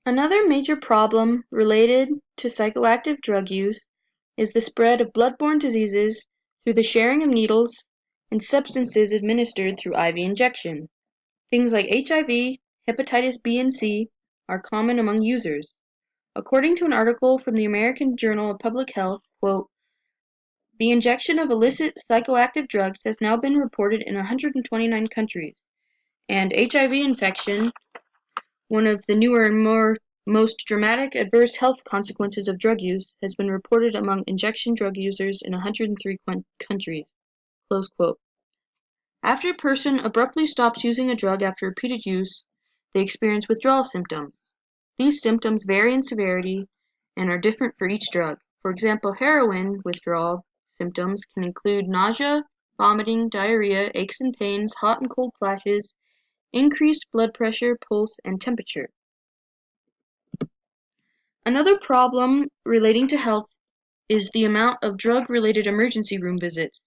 Another major problem related to psychoactive drug use is the spread of blood-borne diseases through the sharing of needles and substances administered through IV injection. Things like HIV, hepatitis B and C are common among users. According to an article from the American Journal of Public Health, quote, "The injection of illicit psychoactive drugs has now been reported in 129 countries, and HIV infection, one of the newer and most dramatic adverse health consequences of drug use, has been reported among injection drug users in 103 countries." Close quote. After a person abruptly stops using a drug after repeated use, they experience withdrawal symptoms. These symptoms vary in severity and are different for each drug. For example, heroin withdrawal symptoms can include nausea, vomiting, diarrhea, aches and pains, hot and cold flashes, increased blood pressure, pulse, and temperature. Another problem relating to health is the amount of drug-related emergency room visits.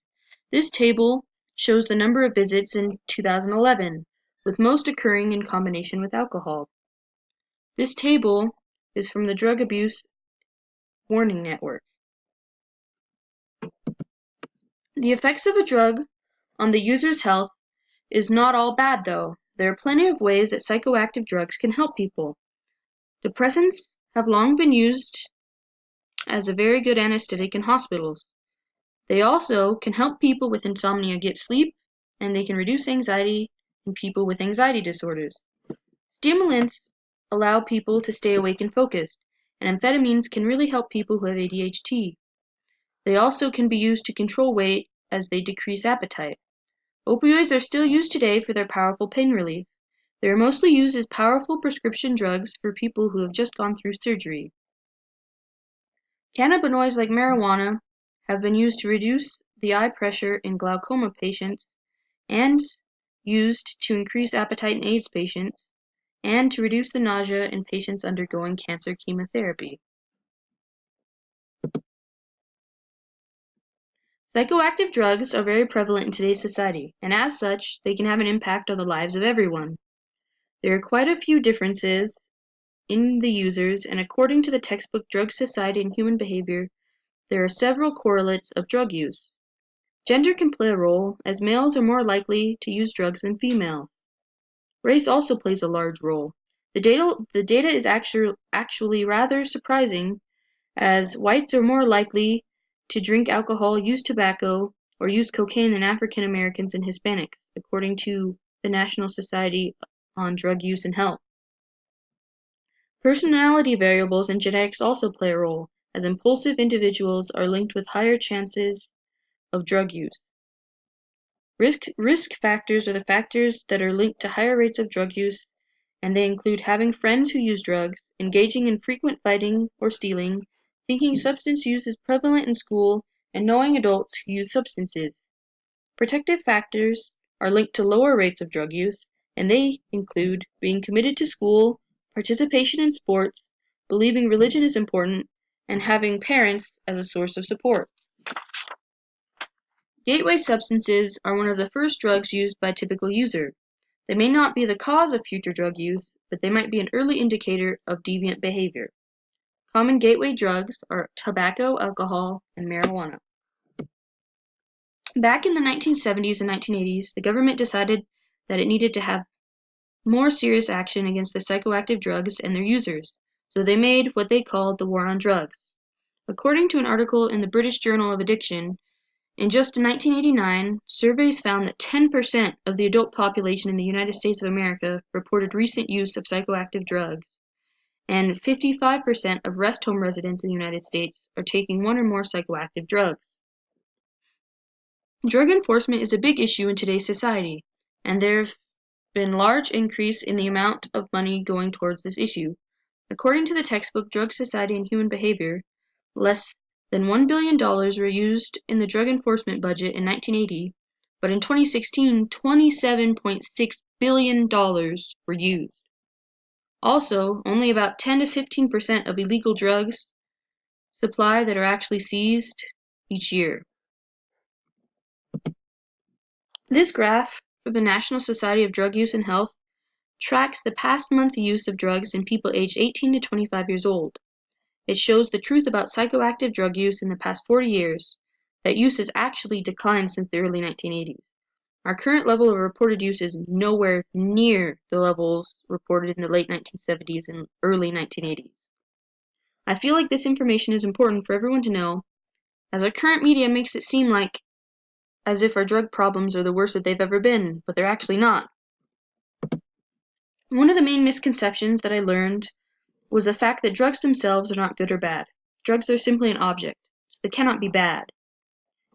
This table shows the number of visits in 2011, with most occurring in combination with alcohol. This table is from the Drug Abuse Warning Network. The effects of a drug on the user's health is not all bad, though. There are plenty of ways that psychoactive drugs can help people. Depressants have long been used as a very good anesthetic in hospitals. They also can help people with insomnia get sleep, and they can reduce anxiety in people with anxiety disorders. Stimulants allow people to stay awake and focused, and amphetamines can really help people who have ADHD. They also can be used to control weight as they decrease appetite. Opioids are still used today for their powerful pain relief. They are mostly used as powerful prescription drugs for people who have just gone through surgery. Cannabinoids like marijuana have been used to reduce the eye pressure in glaucoma patients and used to increase appetite in AIDS patients and to reduce the nausea in patients undergoing cancer chemotherapy. Psychoactive drugs are very prevalent in today's society, and as such, they can have an impact on the lives of everyone. There are quite a few differences in the users, and according to the textbook Drug Society and Human Behavior, there are several correlates of drug use. Gender can play a role, as males are more likely to use drugs than females. Race also plays a large role. The data is actually rather surprising, as whites are more likely to drink alcohol, use tobacco, or use cocaine than African Americans and Hispanics, according to the National Society on Drug Use and Health. Personality variables and genetics also play a role, as impulsive individuals are linked with higher chances of drug use. Risk factors are the factors that are linked to higher rates of drug use, and they include having friends who use drugs, engaging in frequent fighting or stealing, thinking substance use is prevalent in school, and knowing adults who use substances. Protective factors are linked to lower rates of drug use, and they include being committed to school, participation in sports, believing religion is important, and having parents as a source of support. Gateway substances are one of the first drugs used by a typical user. They may not be the cause of future drug use, but they might be an early indicator of deviant behavior. Common gateway drugs are tobacco, alcohol, and marijuana. Back in the 1970s and 1980s, the government decided that it needed to have more serious action against the psychoactive drugs and their users, so they made what they called the War on Drugs. According to an article in the British Journal of Addiction, in just 1989, surveys found that 10% of the adult population in the United States of America reported recent use of psychoactive drugs, and 55% of rest home residents in the United States are taking one or more psychoactive drugs. Drug enforcement is a big issue in today's society, and there have been large increase in the amount of money going towards this issue. According to the textbook Drug Society and Human Behavior, less than $1 billion were used in the drug enforcement budget in 1980, but in 2016, $27.6 billion were used. Also, only about 10 to 15% of illegal drugs supply that are actually seized each year. This graph of the National Society of Drug Use and Health tracks the past month use of drugs in people aged 18 to 25 years old. It shows the truth about psychoactive drug use in the past 40 years, that use has actually declined since the early 1980s. Our current level of reported use is nowhere near the levels reported in the late 1970s and early 1980s. I feel like this information is important for everyone to know, as our current media makes it seem like as if our drug problems are the worst that they've ever been, but they're actually not. One of the main misconceptions that I learned was the fact that drugs themselves are not good or bad. Drugs are simply an object, so they cannot be bad.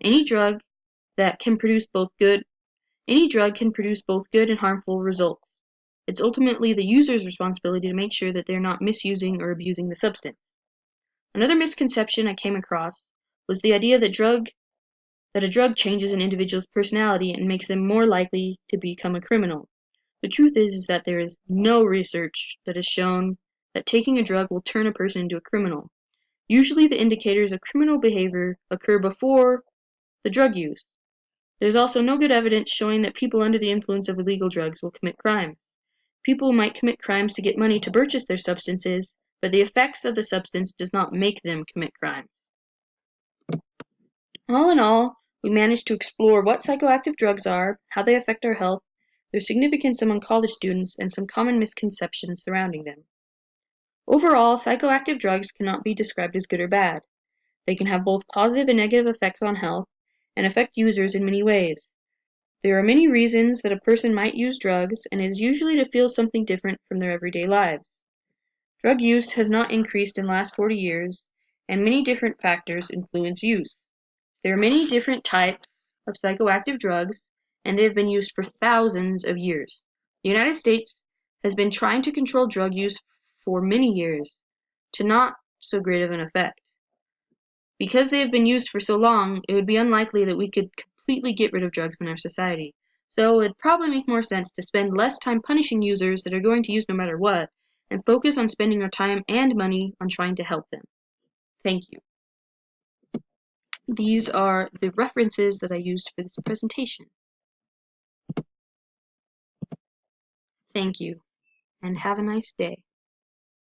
Any drug can produce both good and harmful results. It's ultimately the user's responsibility to make sure that they're not misusing or abusing the substance. Another misconception I came across was the idea that a drug changes an individual's personality and makes them more likely to become a criminal. The truth is that there is no research that has shown that taking a drug will turn a person into a criminal. Usually the indicators of criminal behavior occur before the drug use. There's also no good evidence showing that people under the influence of illegal drugs will commit crimes. People might commit crimes to get money to purchase their substances, but the effects of the substance does not make them commit crimes. All in all, we managed to explore what psychoactive drugs are, how they affect our health, their significance among college students, and some common misconceptions surrounding them. Overall, psychoactive drugs cannot be described as good or bad. They can have both positive and negative effects on health, and affect users in many ways. There are many reasons that a person might use drugs, and it is usually to feel something different from their everyday lives. Drug use has not increased in the last 40 years, and many different factors influence use. There are many different types of psychoactive drugs, and they have been used for thousands of years. The United States has been trying to control drug use for many years, to not so great of an effect. Because they have been used for so long, it would be unlikely that we could completely get rid of drugs in our society. So it'd probably make more sense to spend less time punishing users that are going to use no matter what, and focus on spending our time and money on trying to help them. Thank you. These are the references that I used for this presentation. Thank you, and have a nice day.